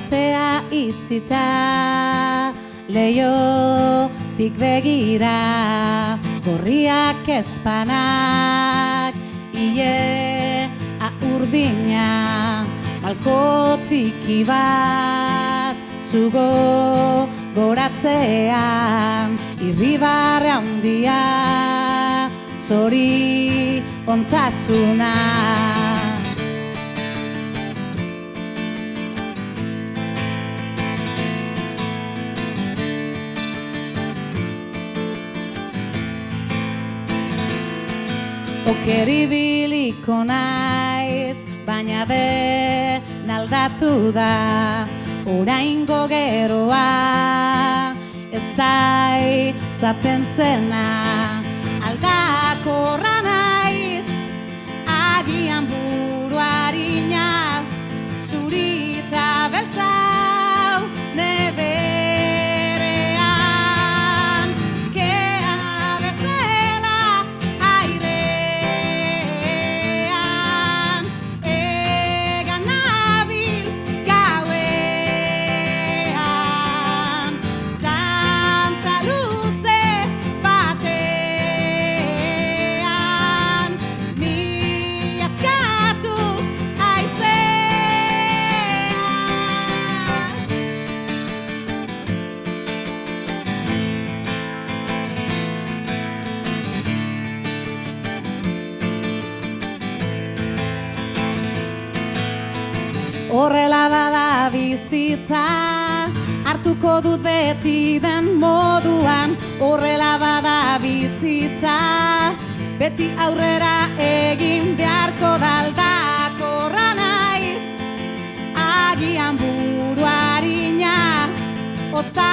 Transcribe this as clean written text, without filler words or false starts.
atea itzita, leiotik begira, gorriak ezpanak, ile urdina, malko txiki bat, zugo goratzean, irribarre handia, zori ontasuna. Okeribiliko naiz, baina den aldatu da, oraingo geroa, ez da zaten zena. Aldakorra naiz, agian buruarina, zurita beltzau neberean, kea bezala airean, egan nabil gauean, dantza luze batean, ni askatuz haizean. Horrela bada bizitza, hartuko dut beti den moduan. Horrela bada bizitza, beti aurrera egin beharko da. Aldakorra naiz, agian buruarina, hotza